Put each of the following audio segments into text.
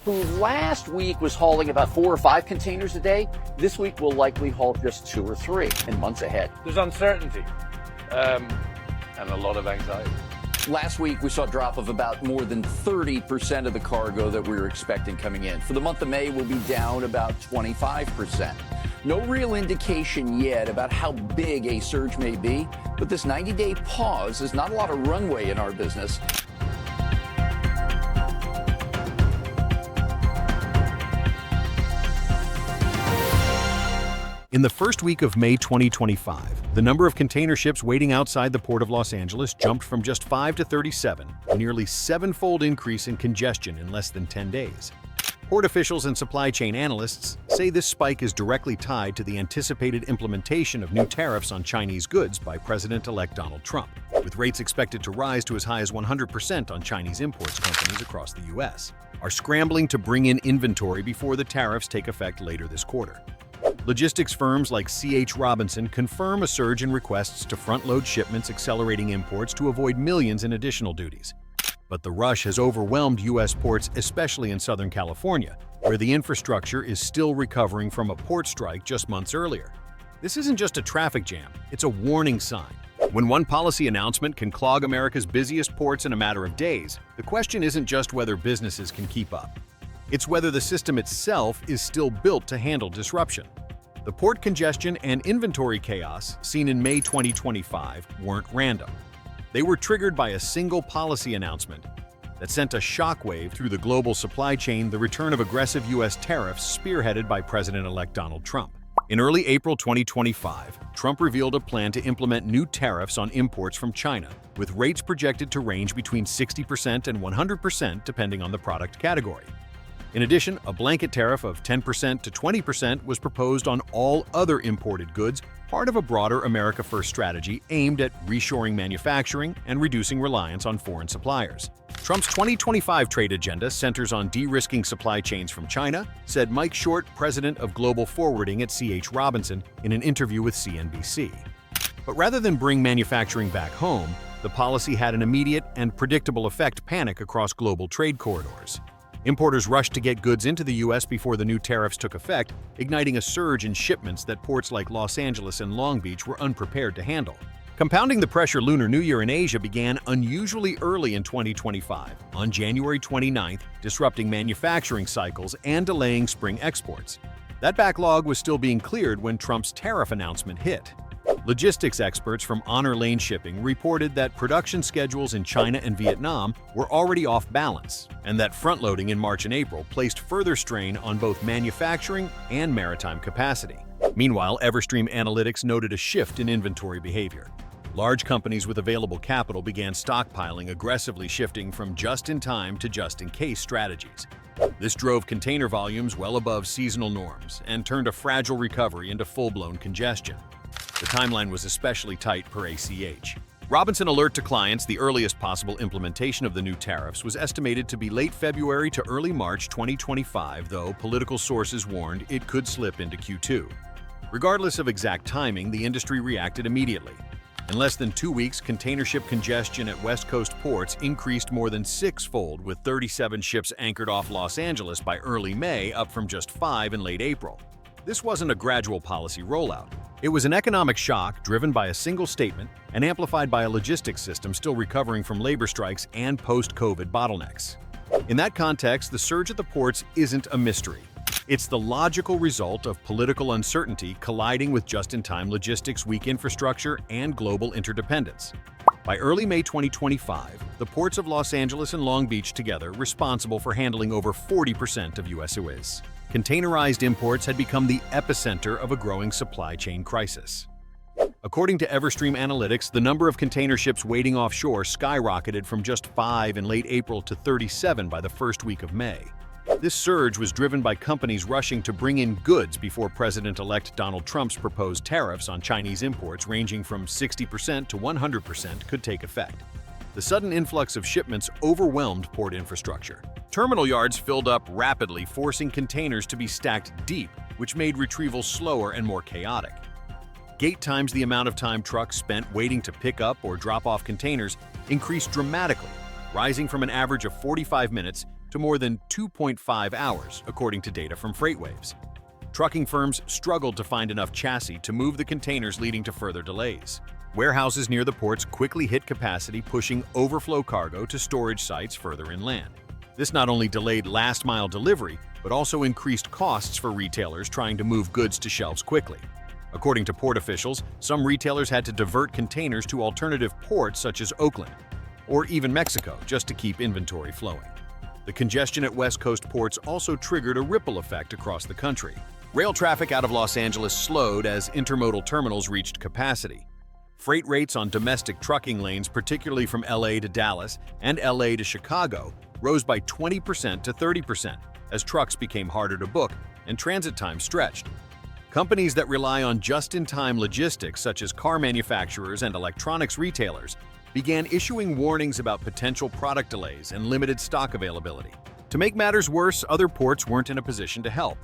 who last week was hauling about 4 or 5 containers a day, this week will likely haul just 2 or 3 in months ahead. There's uncertainty and a lot of anxiety. Last week, we saw a drop of about more than 30% of the cargo that we were expecting coming in. For the month of May, we'll be down about 25%. No real indication yet about how big a surge may be, but this 90-day pause is not a lot of runway in our business. In the first week of May 2025, the number of container ships waiting outside the port of Los Angeles jumped from just 5 to 37, a nearly 7-fold increase in congestion in less than 10 days. Port officials and supply chain analysts say this spike is directly tied to the anticipated implementation of new tariffs on Chinese goods by President-elect Donald Trump, with rates expected to rise to as high as 100% on Chinese imports. Companies across the U.S. are scrambling to bring in inventory before the tariffs take effect later this quarter. Logistics firms like C.H. Robinson confirm a surge in requests to front-load shipments, accelerating imports to avoid millions in additional duties. But the rush has overwhelmed U.S. ports, especially in Southern California, where the infrastructure is still recovering from a port strike just months earlier. This isn't just a traffic jam, it's a warning sign. When one policy announcement can clog America's busiest ports in a matter of days, the question isn't just whether businesses can keep up. It's whether the system itself is still built to handle disruption. The port congestion and inventory chaos seen in May 2025 weren't random. They were triggered by a single policy announcement that sent a shockwave through the global supply chain, the return of aggressive U.S. tariffs spearheaded by President-elect Donald Trump. In early April 2025, Trump revealed a plan to implement new tariffs on imports from China, with rates projected to range between 60% and 100% depending on the product category. In addition, a blanket tariff of 10% to 20% was proposed on all other imported goods, part of a broader America First strategy aimed at reshoring manufacturing and reducing reliance on foreign suppliers. Trump's 2025 trade agenda centers on de-risking supply chains from China, said Mike Short, president of Global Forwarding at C.H. Robinson, in an interview with CNBC. But rather than bring manufacturing back home, the policy had an immediate and predictable effect: panic across global trade corridors. Importers rushed to get goods into the U.S. before the new tariffs took effect, igniting a surge in shipments that ports like Los Angeles and Long Beach were unprepared to handle. Compounding the pressure, Lunar New Year in Asia began unusually early in 2025, on January 29th, disrupting manufacturing cycles and delaying spring exports. That backlog was still being cleared when Trump's tariff announcement hit. Logistics experts from Honor Lane Shipping reported that production schedules in China and Vietnam were already off balance, and that front-loading in March and April placed further strain on both manufacturing and maritime capacity. Meanwhile, Everstream Analytics noted a shift in inventory behavior. Large companies with available capital began stockpiling, aggressively shifting from just-in-time to just-in-case strategies. This drove container volumes well above seasonal norms and turned a fragile recovery into full-blown congestion. The timeline was especially tight per ACH. Robinson alert to clients the earliest possible implementation of the new tariffs was estimated to be late February to early March 2025, though political sources warned it could slip into Q2. Regardless of exact timing, the industry reacted immediately. In less than 2 weeks, container ship congestion at West Coast ports increased more than 6-fold, with 37 ships anchored off Los Angeles by early May, up from just 5 in late April. This wasn't a gradual policy rollout. It was an economic shock driven by a single statement and amplified by a logistics system still recovering from labor strikes and post-COVID bottlenecks. In that context, the surge at the ports isn't a mystery. It's the logical result of political uncertainty colliding with just-in-time logistics, weak infrastructure, and global interdependence. By early May 2025, the ports of Los Angeles and Long Beach together responsible for handling over 40% of U.S. UIs. Containerized imports had become the epicenter of a growing supply chain crisis. According to Everstream Analytics, the number of container ships waiting offshore skyrocketed from just 5 in late April to 37 by the first week of May. This surge was driven by companies rushing to bring in goods before President-elect Donald Trump's proposed tariffs on Chinese imports ranging from 60% to 100% could take effect. The sudden influx of shipments overwhelmed port infrastructure. Terminal yards filled up rapidly, forcing containers to be stacked deep, which made retrieval slower and more chaotic. Gate times, the amount of time trucks spent waiting to pick up or drop off containers, increased dramatically, rising from an average of 45 minutes to more than 2.5 hours, according to data from FreightWaves. Trucking firms struggled to find enough chassis to move the containers, leading to further delays. Warehouses near the ports quickly hit capacity, pushing overflow cargo to storage sites further inland. This not only delayed last-mile delivery, but also increased costs for retailers trying to move goods to shelves quickly. According to port officials, some retailers had to divert containers to alternative ports such as Oakland or even Mexico just to keep inventory flowing. The congestion at West Coast ports also triggered a ripple effect across the country. Rail traffic out of Los Angeles slowed as intermodal terminals reached capacity. Freight rates on domestic trucking lanes, particularly from LA to Dallas and LA to Chicago, rose by 20% to 30% as trucks became harder to book and transit time stretched. Companies that rely on just-in-time logistics, such as car manufacturers and electronics retailers, began issuing warnings about potential product delays and limited stock availability. To make matters worse, other ports weren't in a position to help.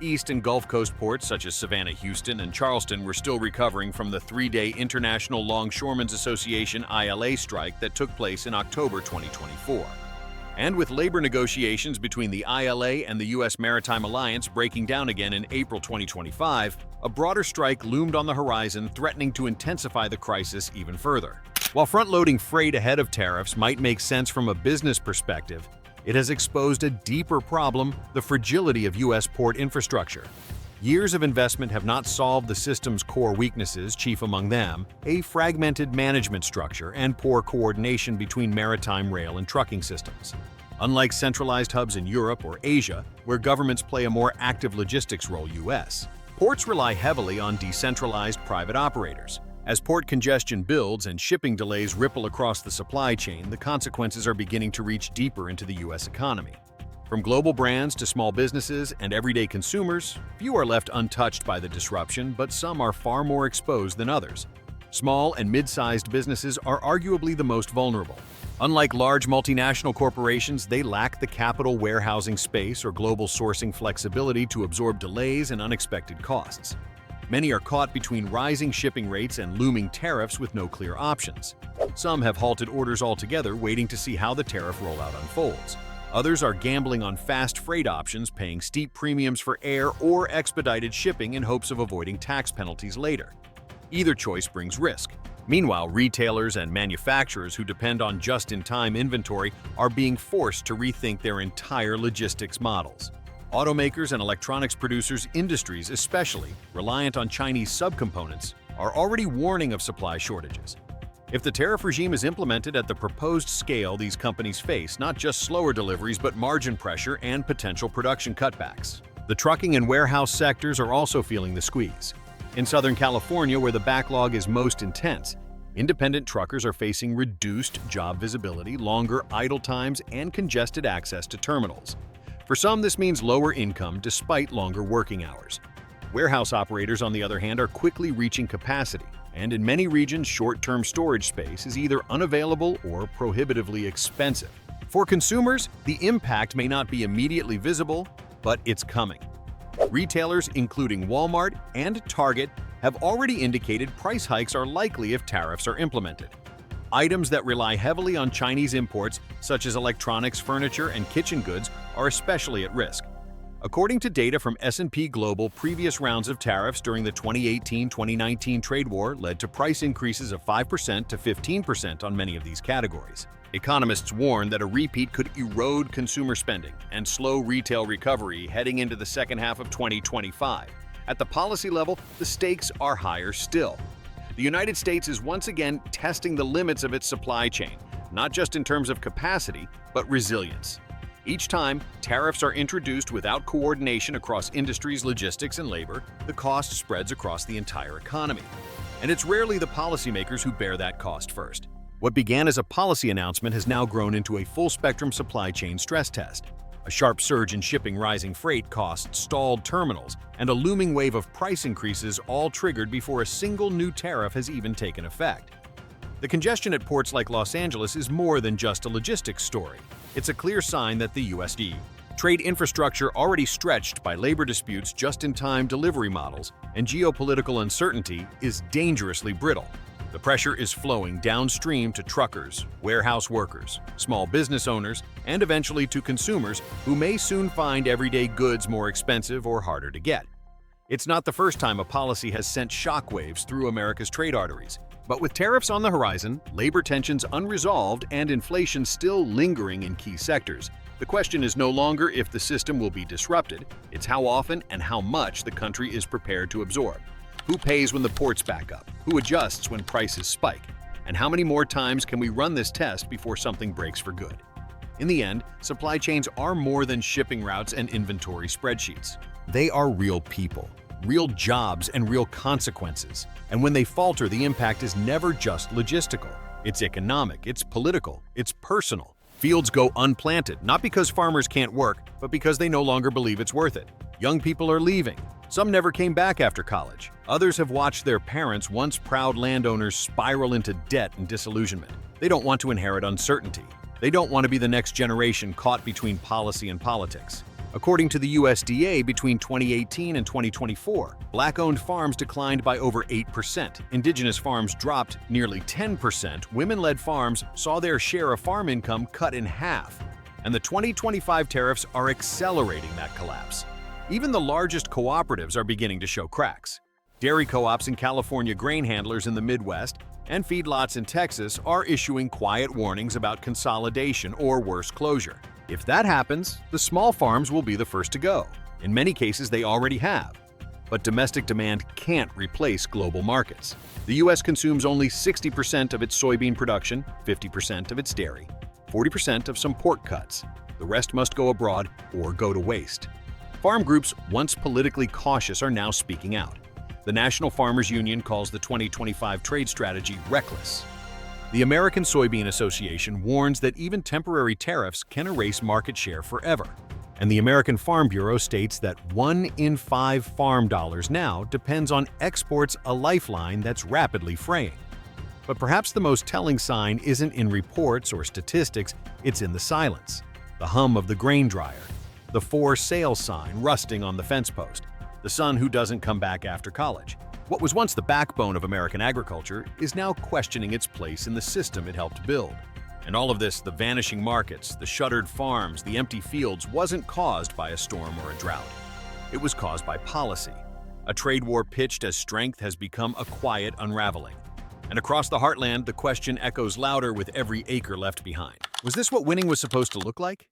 East and Gulf Coast ports such as Savannah, Houston, and Charleston were still recovering from the three-day International Longshoremen's Association (ILA) strike that took place in October 2024. And with labor negotiations between the ILA and the U.S. Maritime Alliance breaking down again in April 2025, a broader strike loomed on the horizon, threatening to intensify the crisis even further. While front-loading freight ahead of tariffs might make sense from a business perspective, it has exposed a deeper problem: the fragility of U.S. port infrastructure. Years of investment have not solved the system's core weaknesses, chief among them a fragmented management structure and poor coordination between maritime, rail, and trucking systems. Unlike centralized hubs in Europe or Asia, where governments play a more active logistics role, U.S. ports rely heavily on decentralized private operators. As port congestion builds and shipping delays ripple across the supply chain, the consequences are beginning to reach deeper into the U.S. economy. From global brands to small businesses and everyday consumers, few are left untouched by the disruption, but some are far more exposed than others. Small and mid-sized businesses are arguably the most vulnerable. Unlike large multinational corporations, they lack the capital, warehousing space, or global sourcing flexibility to absorb delays and unexpected costs. Many are caught between rising shipping rates and looming tariffs with no clear options. Some have halted orders altogether, waiting to see how the tariff rollout unfolds. Others are gambling on fast freight options, paying steep premiums for air or expedited shipping in hopes of avoiding tax penalties later. Either choice brings risk. Meanwhile, retailers and manufacturers who depend on just-in-time inventory are being forced to rethink their entire logistics models. Automakers and electronics producers, industries especially reliant on Chinese subcomponents, are already warning of supply shortages. If the tariff regime is implemented at the proposed scale, these companies face not just slower deliveries but margin pressure and potential production cutbacks. The trucking and warehouse sectors are also feeling the squeeze. In Southern California, where the backlog is most intense, independent truckers are facing reduced job visibility, longer idle times, and congested access to terminals. For some, this means lower income despite longer working hours. Warehouse operators, on the other hand, are quickly reaching capacity, and in many regions, short-term storage space is either unavailable or prohibitively expensive. For consumers, the impact may not be immediately visible, but it's coming. Retailers, including Walmart and Target, have already indicated price hikes are likely if tariffs are implemented. Items that rely heavily on Chinese imports, such as electronics, furniture, and kitchen goods, are especially at risk. According to data from S&P Global, previous rounds of tariffs during the 2018-2019 trade war led to price increases of 5% to 15% on many of these categories. Economists warn that a repeat could erode consumer spending and slow retail recovery heading into the second half of 2025. At the policy level, the stakes are higher still. The United States is once again testing the limits of its supply chain, not just in terms of capacity, but resilience. Each time tariffs are introduced without coordination across industries, logistics, and labor, the cost spreads across the entire economy. And it's rarely the policymakers who bear that cost first. What began as a policy announcement has now grown into a full-spectrum supply chain stress test. A sharp surge in shipping, rising freight costs, stalled terminals, and a looming wave of price increases all triggered before a single new tariff has even taken effect. The congestion at ports like Los Angeles is more than just a logistics story. It's a clear sign that the USD trade infrastructure, already stretched by labor disputes, just-in-time delivery models, and geopolitical uncertainty, is dangerously brittle. The pressure is flowing downstream to truckers, warehouse workers, small business owners, and eventually to consumers who may soon find everyday goods more expensive or harder to get. It's not the first time a policy has sent shockwaves through America's trade arteries. But with tariffs on the horizon, labor tensions unresolved, and inflation still lingering in key sectors, the question is no longer if the system will be disrupted, it's how often and how much the country is prepared to absorb. Who pays when the ports back up? Who adjusts when prices spike? And how many more times can we run this test before something breaks for good? In the end, supply chains are more than shipping routes and inventory spreadsheets. They are real people, real jobs, and real consequences. And when they falter, the impact is never just logistical. It's economic, it's political, it's personal. Fields go unplanted, not because farmers can't work, but because they no longer believe it's worth it. Young people are leaving. Some never came back after college. Others have watched their parents, once proud landowners, spiral into debt and disillusionment. They don't want to inherit uncertainty. They don't want to be the next generation caught between policy and politics. According to the USDA, between 2018 and 2024, Black-owned farms declined by over 8%. Indigenous farms dropped nearly 10%. Women-led farms saw their share of farm income cut in half. And the 2025 tariffs are accelerating that collapse. Even the largest cooperatives are beginning to show cracks. Dairy co-ops and California grain handlers in the Midwest and feedlots in Texas are issuing quiet warnings about consolidation or worse, closure. If that happens, the small farms will be the first to go. In many cases, they already have. But domestic demand can't replace global markets. The U.S. consumes only 60% of its soybean production, 50% of its dairy, 40% of some pork cuts. The rest must go abroad or go to waste. Farm groups, once politically cautious, are now speaking out. The National Farmers Union calls the 2025 trade strategy reckless. The American Soybean Association warns that even temporary tariffs can erase market share forever. And the American Farm Bureau states that 1 in 5 farm dollars now depends on exports, a lifeline that's rapidly fraying. But perhaps the most telling sign isn't in reports or statistics, it's in the silence. The hum of the grain dryer, the for sale sign rusting on the fence post, the son who doesn't come back after college. What was once the backbone of American agriculture is now questioning its place in the system it helped build. And all of this, the vanishing markets, the shuttered farms, the empty fields, wasn't caused by a storm or a drought. It was caused by policy. A trade war pitched as strength has become a quiet unraveling. And across the heartland, the question echoes louder with every acre left behind. Was this what winning was supposed to look like?